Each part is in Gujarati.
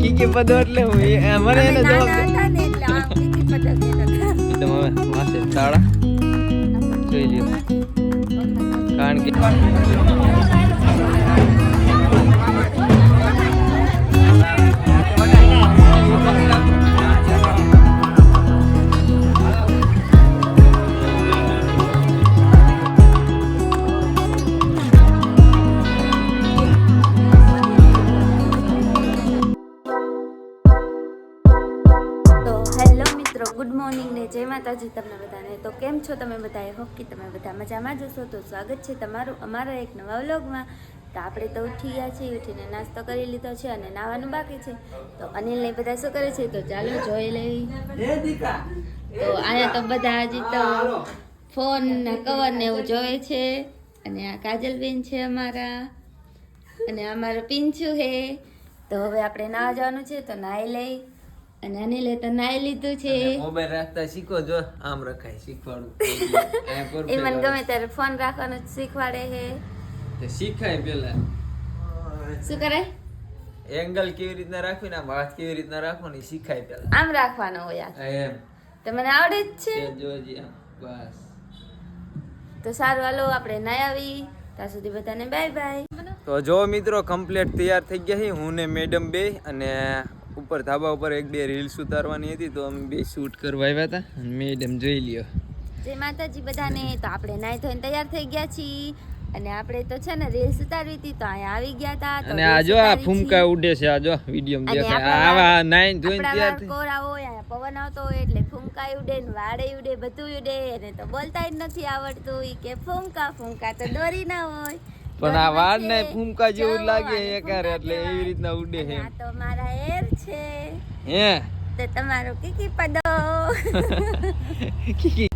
કીકી પદો એટલે હું મને એને જવાબ એકદમ હવે વાસે તાળા જોઈ લ્યો કારણ કે ગુડ મોર્નિંગ ને જય માતાજી તમને બધાને. તો કેમ છો તમે બધા? હોપ કે તમે બધા મજામાં જ હશો. તો સ્વાગત છે તમારું અમારા એક નવા વ્લોગમાં. તો આપણે તો ઉઠી ગયા છીએ, ઉઠીને નાસ્તો કરી લીધો છે અને નાવાનું બાકી છે. તો અનિલ ને બધા શું કરે છે તો ચાલો જોઈ લઈ. તો અહીંયા તો બધા હજી તો ફોન ના કવર ને એવું જોવે છે. અને આ કાજલબેન છે અમારા, અને અમારું પિંચુ હે. તો હવે આપણે નાવા જવાનું છે તો નાઈ લઈ. અને અનિલે તો નાઈ લીધું છે. મોબાઈલ રાખતા શીખો, જો આમ રખાય શીખવાડું. એ મને ગમે ત્યારે ફોન રાખવાનું શીખવાડે છે. તે શીખાય પેલા શું કરે? એંગલ કેવી રીતના રાખવી ને હાથ કેવી રીતના રાખવાની શીખાય પેલા. આમ રાખવાનો હોય યાર. એમ તો મને આવડે જ છે. જોજી બસ. તો સારું, હાલો આપણે નાઈ આવી. ત્યાં સુધી બધાને બાય બાય. તો જો મિત્રો કમ્પ્લીટ તૈયાર થઈ ગયા છે હું ને મેડમ બે, અને ઉપર ધાબા ઉપર એક બે રીલ્સ ઉતારવાની હતી તો અમે બે શૂટ કરવા આવ્યા હતા. મેડમ જોઈ લ્યો. જય માતાજી બધાને. તો આપણે નાઈ ધોઈને તૈયાર થઈ ગયા છીએ, અને આપણે તો છે ને રીલ્સ ઉતારવી હતી તો અહીંયા આવી ગયા હતા. અને આ જો આ ફૂમકા ઉડે છે, આ જો વિડિયોમાં દેખાય. આવા નાઈ ધોઈને તૈયાર થઈ. કોરા હોય, અહીંયા પવન આવતો હોય એટલે ફૂમકા ઉડે ને વાડે ઉડે, બધું ઉડે. અને તો બોલતા જ નથી આવડતું. ઈ કે ફૂમકા ફૂમકા તો દોરી ના હોય, પણ આ વાડ ને ફૂમકા જેવું લાગે એકારે, એટલે એવી રીતના ઉડે છે. આ તો મારા હેર છે. હે તે તમારો કીકી પદો.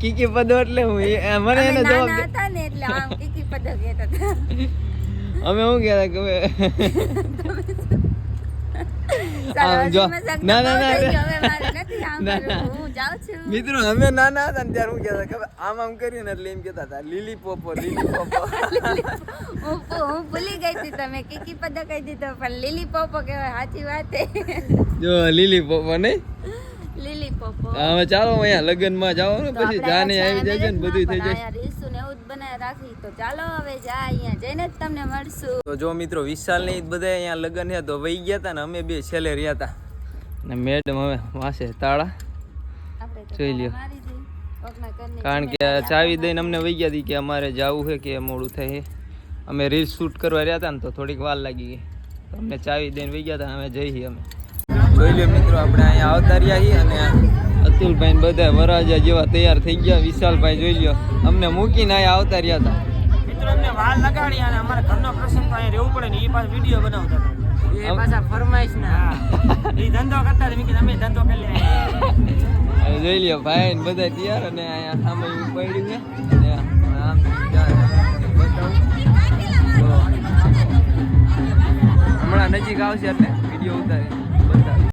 કીકી પદો એટલે હું મને એને જવાબ હતા ને એટલે આમ કીકી પદો કહેતા હતા. અમે શું કહેતા કે મિત્રો અમે નાના હતા ને ત્યારે હું કહેતા કે આમ આમ કરીને એટલે એમ કહેતા હતા લીલી પોપો લીલી પોપો. હું ભૂલી ગઈ હતી, તમે કીકી પદો કહી દીધો પણ લીલી પોપો કહેવાય. સાચી વાત જો લીલી પોપો નહીં, લીલી પોપો. હવે ચાલો અહીંયા લગ્નમાં જાઓ ને પછી જાને આવી જાય ને બધું થઈ જાય. રીલ્સ ને એવું જ બનાવી રાખી. તો ચાલો હવે જા, અહીંયા જઈને જ તમને મળશું. તો જો મિત્રો વિશાલ ને બધા અહીંયા લગ્ન છે તો વહી ગયા હતા ને અમે બે છેલ્લે રહ્યા હતા. ને મેડમ હવે વાસે તાળા જોઈ લ્યો, કારણ કે ચાવી દઈને અમને વહી ગયા હતી કે અમારે જવું છે કે મોડું થાય. અમે રીલ શૂટ કરવા રહ્યા હતા ને તો થોડીક વાર લાગી ગઈ, તો અમને ચાવી દઈને વહી ગયા હતા. અમે જઈએ અમે જોઈ લ્યો મિત્રો, આપણે અહીંયા આવતા રહ્યા છીએ અને અતુલભાઈ બધા વરાજા જેવા તૈયાર થઈ ગયા. વિશાલભાઈ જોઈ લ્યો અમને મૂકીને અહીંયા આવતા રહ્યા હતા. મિત્રો અમને વાલ લગાડી અને અમારા ઘરનો પ્રસંગ તો અહીંયા રહેવું પડે ને, એ પાછા વિડીયો બનાવતા હતા. એ પાછા ફરમાઈશ ને એ ધંધો કરતા હતા. અમે ધંધો કરી લઈએ. જોઈ લ્યો ભાઈ ને બધા તૈયાર, અને અહીંયા સામે પડ્યું છે. આમ હમણાં નજીક આવશે એટલે વિડીયો ઉતારી બતાવી.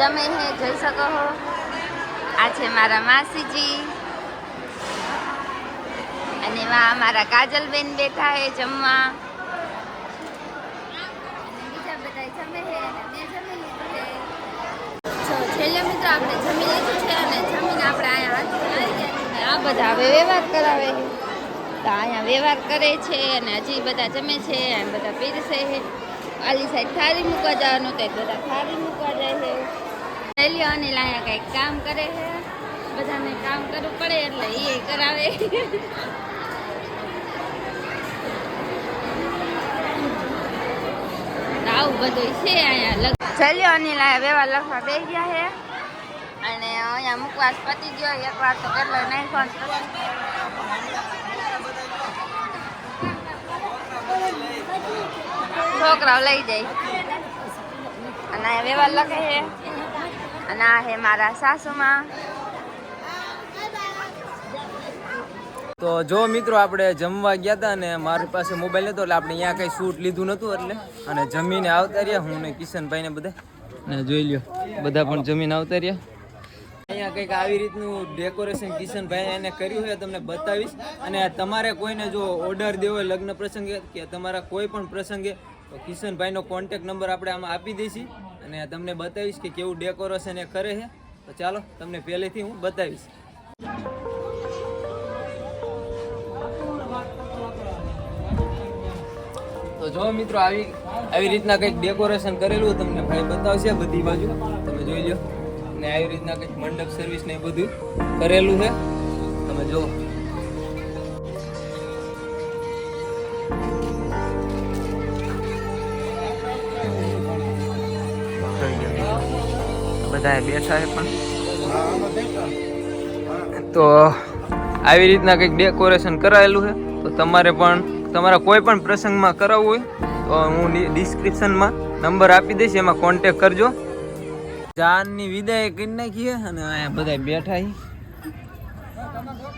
જમે હે જોઈ શકો છો. આ છે મારા માસીજી અને એમાં અમારા કાજલબેન બેઠા હે જમવા. બીજા બધા જમે હે અને મેં જમી લીધું છે. છેલ્લે મિત્રો આપણે જમી લીધું છે અને જમીને આપણે અહીંયા હાથ આવી ગયા. આ બધા હવે વ્યવહાર કરાવે છે તો અહીંયા વ્યવહાર કરે છે અને હજી બધા જમે છે અને બધા પીરસે છે. આલી સાઈડ થાળી મૂકવા જવાનું તો બધા થાળી મૂકવા જાય છે. શૈલી અનિલ અહીંયા કંઈક કામ કરે છે. બધાને કામ કરવું પડે એટલે એ કરાવે. આવું બધું છે અહીંયા. શૈલી અનિલ અહીંયા વ્યવહાર લખવા બે ગયા છે અને અહીંયા મુકવાસ પતી ગયો. એકવાર તો કેટલો નાખ્યો. છોકરાઓ લઈ જાય અને અહીંયા વ્યવહાર લખે છે. અને આ હે મારા સાસુમાં. તો જો મિત્રો આપણે જમવા ગયા હતા ને મારી પાસે મોબાઈલ નતો એટલે આપણે અહીંયા કંઈ શૂટ લીધું નહોતું એટલે અને જમીને આવતા રહ્યા હું ને કિશનભાઈ ને બધા ને જોઈ લ્યો બધા પણ જમીને આવતા રહ્યા. અહીંયા કંઈક આવી રીતનું ડેકોરેશન કિશનભાઈ એને કર્યું છે તમને બતાવીશ. અને તમારે કોઈને જો ઓર્ડર દેવો હોય લગ્ન પ્રસંગે કે તમારા કોઈ પણ પ્રસંગે તો કિશનભાઈનો કોન્ટેક્ટ નંબર આપણે આમાં આપી દઈશું અને તમને બતાવીશ કે કેવું ડેકોરેશન એ કરે છે. તો ચાલો તમને પહેલેથી હું બતાવીશ. તો જો મિત્રો આવી રીતના કંઈક ડેકોરેશન કરેલું તમને ભાઈ બતાવશે બધી બાજુ તમે જોઈ લો. ને આવી રીતના કંઈક મંડપ સર્વિસ ને બધું કરેલું છે તમે જો. બધા બેઠા છે પણ તો આવી રીતના કંઈક ડેકોરેશન કરાયેલું છે. તો તમારે પણ તમારા કોઈ પણ પ્રસંગમાં કરાવવું હોય તો હું ડિસ્ક્રિપ્શનમાં નંબર આપી દઈશ એમાં કોન્ટેક કરજો. જાનની વિદાય કરી નાખીએ અને અહીંયા બધા બેઠા છે.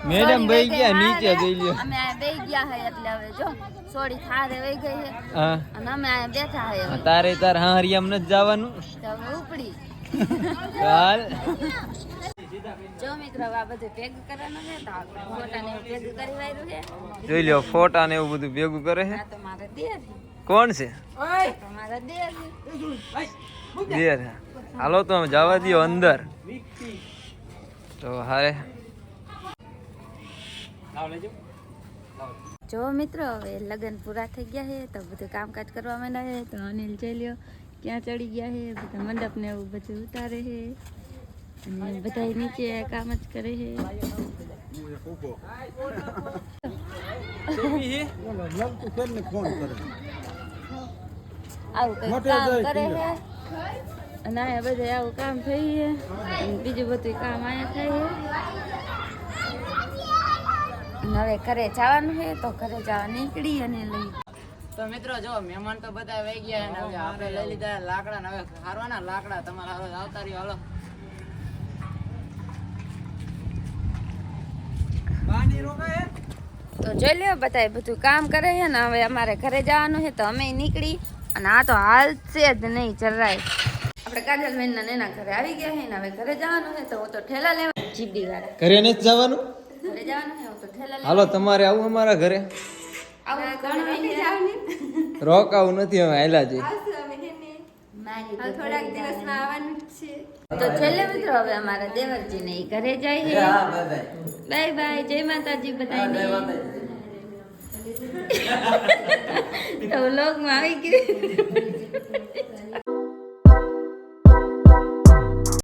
મેડમ ભાઈ ગયા નીચે જઈ લ્યો. અમે આ બેહી ગયા હે એટલે હવે જો સોડી થારે વઈ ગઈ હે હા અને અમે આ બેઠા હે. તારે તાર હા હરિયામ નથી જવાનું તો હવે ઉપડી ચાલ. જો મિત્રો આ બધું ભેગું કરવાનું છે તો આપણે ફોટાને એવું ભેગું કરી વાયરું છે. જોઈ લ્યો ફોટા ને એવું બધું ભેગું કરે છે. આ તો મારા દેર છે. કોણ છે? તો મારા દેર છે. દેર. હાલો તો જવા દો અંદર. તો હારે જો મિત્રો હવે લગ્ન પૂરા થઈ ગયા છે તો બધું કામકાજ કરવા માંડ્યા છે. તો અનિલ જોઈ લ્યો ક્યાં ચડી ગયા છે. બધા મંડપ ને એવું બધું ઉતારે છે અને બધા નીચે કામ જ કરે છે. આવું કઈ કામ કરે છે અને અહીંયા બધે આવું કામ થઈ છે અને બીજું બધું કામ અહીંયા થાય છે. હવે ઘરે જવાનું છે તો ઘરે જવા નીકળી અને લઈ. તો મિત્રો જો મહેમાન તો બધા વહી ગયા અને હવે આપણે લઈ લીધા લાકડા ને હવે હારવાના લાકડા તમારા હારો આવતા રહ્યો. હાલો તો જોઈ લ્યો બધા બધું કામ કરે છે ને હવે અમારે ઘરે જવાનું છે તો અમે નીકળી અને આ તો હાલશે જ નહીં જરાય. આપણે કાજલબેન ના નેના ઘરે આવી ગયા છે ને હવે ઘરે જવાનું છે તો હું તો ઠેલા લેવા જીબડી વાળા ઘરે નથી જવાનું. ઘરે જવાનું છે હું તો ઠેલા લેવા. હાલો તમારે આવું અમારા ઘરે. આવું ઘણું જવાની રોકાવું નથી હવે હાલ્યા જઈ. થોડાક દિવસમાં આવવાનું છે. તો છેલ્લે મિત્રો હવે અમારા દેવરજી ને ઘરે જાય છે. બાય બાય જય માતાજી બધાને. તો વ્લોગ માં આવી ગયું.